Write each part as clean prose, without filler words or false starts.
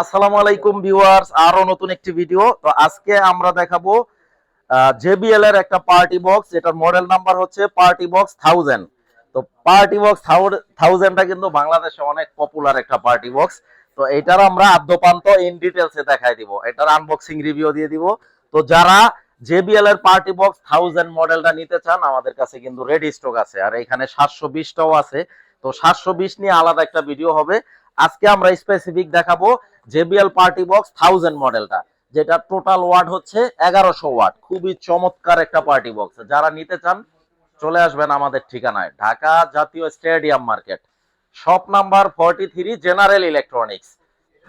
আসসালামু আলাইকুম ভিউয়ার্স, আরো নতুন একটি ভিডিও। তো আজকে আমরা দেখাবো জেবিএল এর একটা পার্টি বক্স, এটার মডেল নাম্বার হচ্ছে পার্টি বক্স 1000। তো পার্টি বক্স 1000টা কিন্তু বাংলাদেশে অনেক পপুলার একটা পার্টি বক্স। তো এটার আমরা আদ্যপান্ত ইন ডিটেলসে দেখাই দিব, এটার আনবক্সিং রিভিউ দিয়ে দিব। তো যারা জেবিএল এর পার্টি বক্স 1000 মডেলটা নিতে চান, আমাদের কাছে কিন্তু রেডি স্টক আছে, আর এখানে 720টাও আছে। তো 720 নিয়ে আলাদা একটা ভিডিও হবে। আজকে আমরা স্পেসিফিক দেখাবো জেবিএল পার্টি বক্স 1000 মডেলটা, যেটা টোটাল ওয়াট হচ্ছে 1100 ওয়াট। খুবই চমৎকার একটা পার্টি বক্স। যারা নিতে চান চলে আসবেন আমাদের ঠিকানায়, ঢাকা জাতীয় stadium market, shop number 43, general electronics.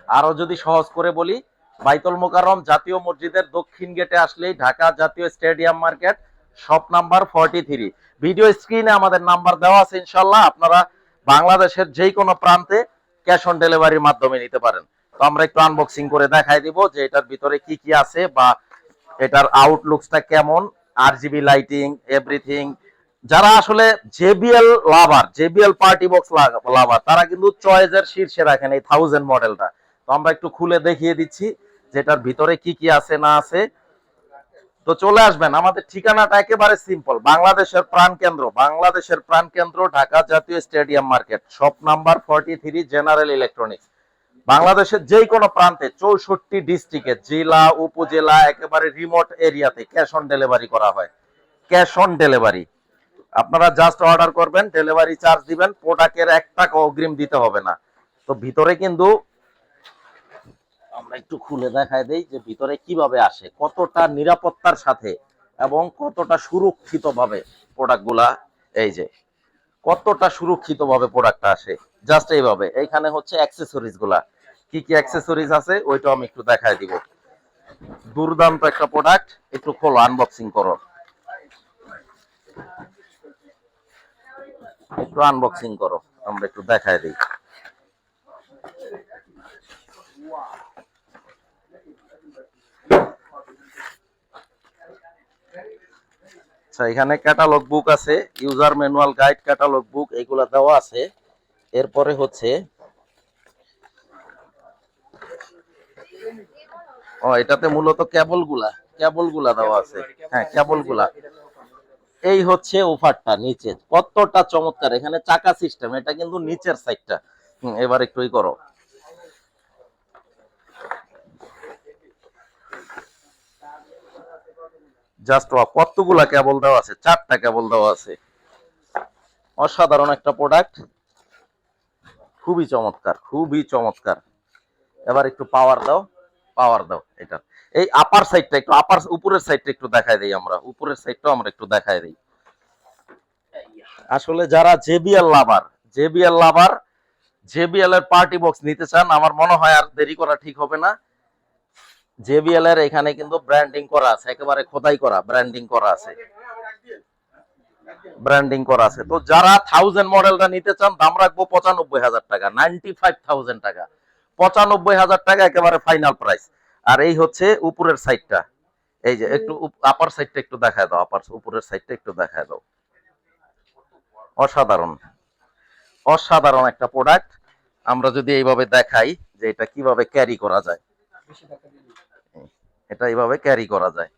আরো যদি সহজ করে বলি, বাইতুল মোকাররম জাতীয় মসজিদের দক্ষিণ গেটে আসলেই ঢাকা জাতীয় stadium market, shop number 43। Video স্ক্রিনে আমাদের নাম্বার দেওয়া আছে, ইনশাল্লাহ আপনারা বাংলাদেশের যেই কোনো প্রান্তে ক্যাশ অন ডেলিভারির মাধ্যমে নিতে পারেন। তো আমরা একটু আনবক্সিং করে দেখাই দিব যে এটার ভিতরে কি কি আছে, বা এটার আউটলুকসটা কেমন, আরজিবি লাইটিং, এভরিথিং। যারা আসলে জেবিএল লাভার, জেবিএল পার্টি বক্স লাভার, তারা কিন্তু চয়েসের শীর্ষে রাখেন এই 1000 মডেলটা। তো আমরা একটু খুলে দেখিয়ে দিচ্ছি যেটার ভিতরে কি কি আছে না আছে। তো চলে আসবেন, আমাদের ঠিকানাটা একেবারে সিম্পল, বাংলাদেশের প্রাণকেন্দ্র ঢাকা জাতীয় stadium market, shop number 43, general electronics. বাংলাদেশের যে কোনো প্রান্তে 64 ডিস্ট্রিক্টে, জেলা, উপজেলা, একেবারে রিমোট এরিয়াতে ক্যাশ অন ডেলিভারি করা হয়। ক্যাশ অন ডেলিভারি, আপনারা জাস্ট অর্ডার করবেন, ডেলিভারি চার্জ দিবেন, প্রোডাক্টের 1 টাকা অগ্রিম দিতে হবে না। তো ভিতরে কিন্তু আমরা একটু খুলে দেখাই দেই যে ভিতরে কিভাবে আসে, কতটা নিরাপত্তার সাথে এবং কতটা সুরক্ষিত ভাবে প্রোডাক্টগুলা, এই যে কতটা সুরক্ষিত ভাবে প্রোডাক্টটা আসে। জাস্ট এইভাবে, এইখানে হচ্ছে অ্যাক্সেসরিজ গুলা, কি কি অ্যাক্সেসরিজ আছে ওইটা আমি একটু দেখাই দিব। দুর্দান্ত একটা প্রোডাক্ট, একটু খোলো, আনবক্সিং করো, একটু আনবক্সিং করো, আমরা একটু দেখাই দিই। আচ্ছা, এখানে ক্যাটালগ বুক আছে, ইউজার ম্যানুয়াল, গাইড, ক্যাটালগ বুক, এগুলা দেওয়া আছে। এরপরে হচ্ছে এটাতে মূলত কেবল গুলা দেওয়া আছে। হ্যাঁ, কেবল গুলা। এই হচ্ছে ওফারটা নিচে, কতটা চমৎকার। এখানে চাকা সিস্টেম, এটা কিন্তু নিচের সাইডটা। এবার একটু করো, জাস্ট কতগুলা কেবল দেওয়া আছে, 4টা কেবল দেওয়া আছে। অসাধারণ একটা প্রোডাক্ট, খুবই চমৎকার, খুবই চমৎকার। এবার একটু পাওয়ার দাও, পাওয়ার দাও। এটা এই আপার সাইডটা একটু, উপরের সাইডটা একটু দেখাই দেই, আমরা উপরের সাইডটাও আমরা একটু দেখাই দেই। আসলে যারা জেবিএল এর পার্টি বক্স নিতে চান, আমার মনে হয় আর দেরি করা ঠিক হবে না। জেবিএল এর এখানে কিন্তু ব্র্যান্ডিং করা আছে, একেবারে খোদাই করা ব্র্যান্ডিং করা আছে, ব্র্যান্ডিং করা আছে। তো যারা 1000 মডেলটা নিতে চান, দাম রাখবো 95,000 টাকা, 95,000 টাকা, 95,000 টাকা একেবারে ফাইনাল প্রাইস। আর এই হচ্ছে উপরের সাইডটা, এই যে একটু আপার সাইডটা একটু দেখায় দাও, উপরের সাইডটা একটু দেখায় দাও। অসাধারণ, অসাধারণ একটা প্রোডাক্ট। আমরা যদি এইভাবে দেখাই যে এটা কিভাবে ক্যারি করা যায়, এটা এইভাবে ক্যারি করা যায়,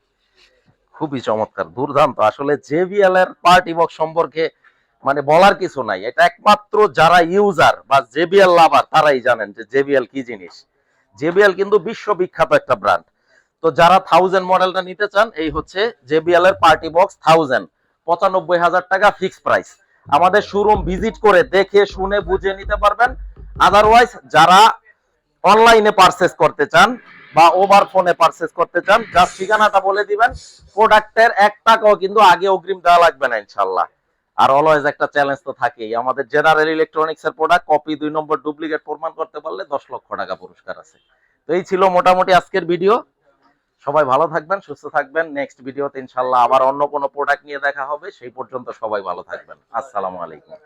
খুবই চমৎকার, দুর্দান্ত। আসলে জেবিএল এর পার্টি বক্স সম্পর্কে মানে বলার কিছু নাই, এটা একমাত্র যারা ইউজার বা জেবিএল লাভার তারাই জানেন যে জেবিএল কি জিনিস। জেবিএল কিন্তু বিশ্ববিখ্যাত একটা ব্র্যান্ড। তো যারা 1000 মডেলটা নিতে চান, এই হচ্ছে জেবিএল এর পার্টি বক্স 1000, 95,000 টাকা ফিক্স প্রাইস। আমাদের শোরুম ভিজিট করে দেখে শুনে বুঝে নিতে পারবেন। আদারওয়াইজ যারা অনলাইনে পারচেজ করতে চান বা ওভার ফোনে পারচেজ করতে চান, জাস্ট ঠিকানাটা বলে দিবেন, প্রোডাক্টের 1 টাকাও কিন্তু আগে অগ্রিম দেওয়া লাগবে না, ইনশাআল্লাহ। আর অলওয়েজ একটা চ্যালেঞ্জ তো থাকেই, আমাদের জেনারেল ইলেকট্রনিক্স এর প্রোডাক্ট কপি 2 নম্বর ডুপ্লিকেট প্রমাণ করতে পারলে 10 লক্ষ টাকা পুরস্কার আছে। তো এই ছিল মোটামুটি আজকের ভিডিও। সবাই ভালো থাকবেন, সুস্থ থাকবেন। নেক্সট ভিডিওতে ইনশাআল্লাহ আবার অন্য কোনো প্রোডাক্ট নিয়ে দেখা হবে। সেই পর্যন্ত সবাই ভালো থাকবেন। আসসালামু আলাইকুম।